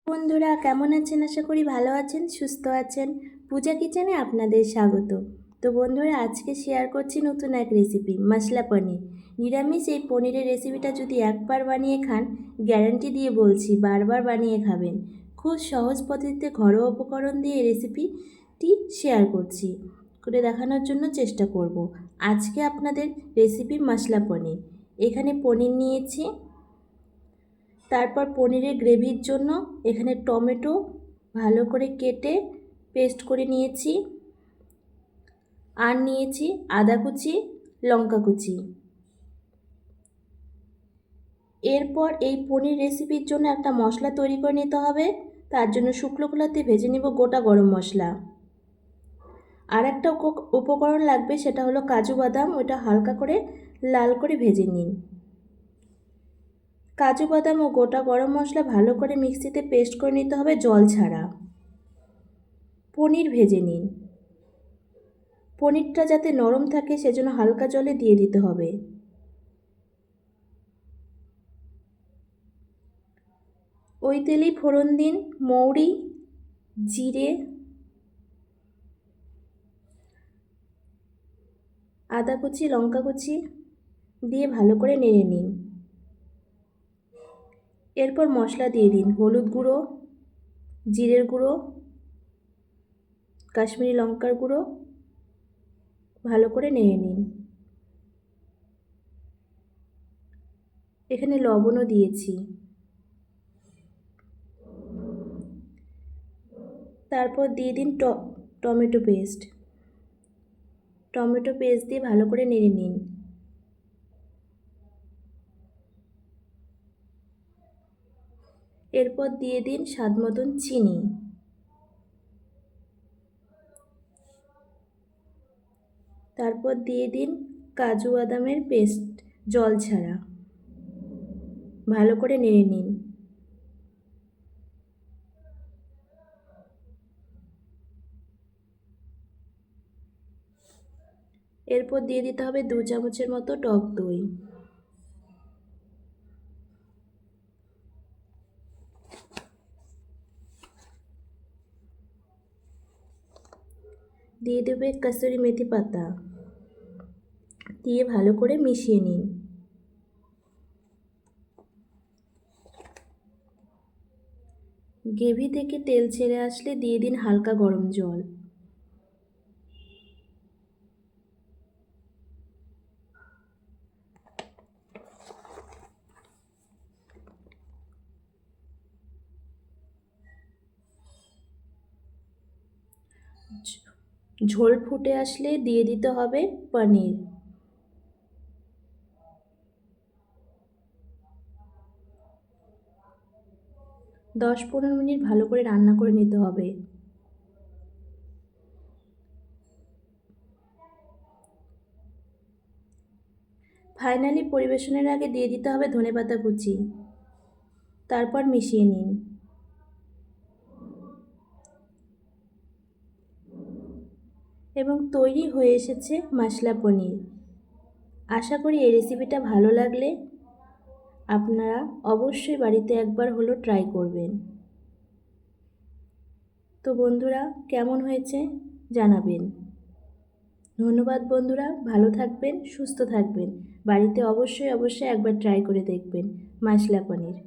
বন্ধুরা কেমন আছেন? আশা করি ভালো আছেন, সুস্থ আছেন। পূজা কিচেনে আপনাদের স্বাগত। তো বন্ধুরা আজকে শেয়ার করছি নতুন এক রেসিপি, মশলা পনির। নিরামিষ এই পনিরের রেসিপিটা যদি একবার বানিয়ে খান, গ্যারান্টি দিয়ে বলছি বারবার বানিয়ে খাবেন। খুব সহজ পদ্ধতিতে ঘরোয়া উপকরণ দিয়ে এই রেসিপিটি শেয়ার করছি, করে দেখানোর জন্য চেষ্টা করব। আজকে আপনাদের রেসিপি মশলা পনির। এখানে পনির নিয়েছি। তারপর পনিরের গ্রেভির জন্য এখানে টমেটো ভালো করে কেটে পেস্ট করে নিয়েছি, আর নিয়েছি আদা কুচি, লঙ্কা কুচি। এরপর এই পনির রেসিপির জন্য একটা মশলা তৈরি করে নিতে হবে। তার জন্য শুকনো খোলাতে ভেজে নিব গোটা গরম মশলা। আর একটা উপকরণ লাগবে, সেটা হলো কাজু বাদাম। ওটা হালকা করে লাল করে ভেজে নিন। কাজু বাদাম ও গোটা গরম মশলা ভালো করে মিক্সিতে পেস্ট করে নিতে হবে, জল ছাড়া। পনির ভেজে নিন। পনিরটা যাতে নরম থাকে সেজন্য হালকা জলে দিয়ে দিতে হবে। ওই তেলেই ফোড়ন দিন মৌরি, জিরে, আদা কুচি, লঙ্কা কুচি দিয়ে ভালো করে নেড়ে নিন। এরপর মশলা দিয়ে দিন হলুদ গুঁড়ো, জিরের গুঁড়ো, কাশ্মীরি লঙ্কার গুঁড়ো। ভালো করে নেড়ে নিন। এখানে লবণও দিয়েছি। তারপর দিয়ে দিন টমেটো পেস্ট। টমেটো পেস্ট দিয়ে ভালো করে নেড়ে নিন। এরপর দিয়ে দিন স্বাদ মতন চিনি। তারপর দিয়ে দিন কাজু বাদামের পেস্ট, জল ছাড়া। ভালো করে নেড়ে নিন। এরপর দিয়ে দিতে হবে 2 চামচের মতো টক দই। দিয়ে দেবে কসুরি মেথি পাতা, দিয়ে ভালো করে মিশিয়ে নিন। গ্রেভি থেকে তেল ছেড়ে আসলে দিয়ে দিন হালকা গরম জল। ঝোল ফুটে আসলে দিয়ে দিতে হবে পনির। দশ 15 মিনিট ভালো করে রান্না করে নিতে হবে। ফাইনালি পরিবেশনের আগে দিয়ে দিতে হবে ধনেপাতা কুচি। তারপর মিশিয়ে নিন। এবং তৈরি হয়ে এসেছে মশলা পনির। আশা করি এই রেসিপিটা ভালো লাগলে আপনারা অবশ্যই বাড়িতে একবার হলেও ট্রাই করবেন। তো বন্ধুরা কেমন হয়েছে জানাবেন। ধন্যবাদ বন্ধুরা, ভালো থাকবেন, সুস্থ থাকবেন। বাড়িতে অবশ্যই একবার ট্রাই করে দেখবেন মশলা পনির।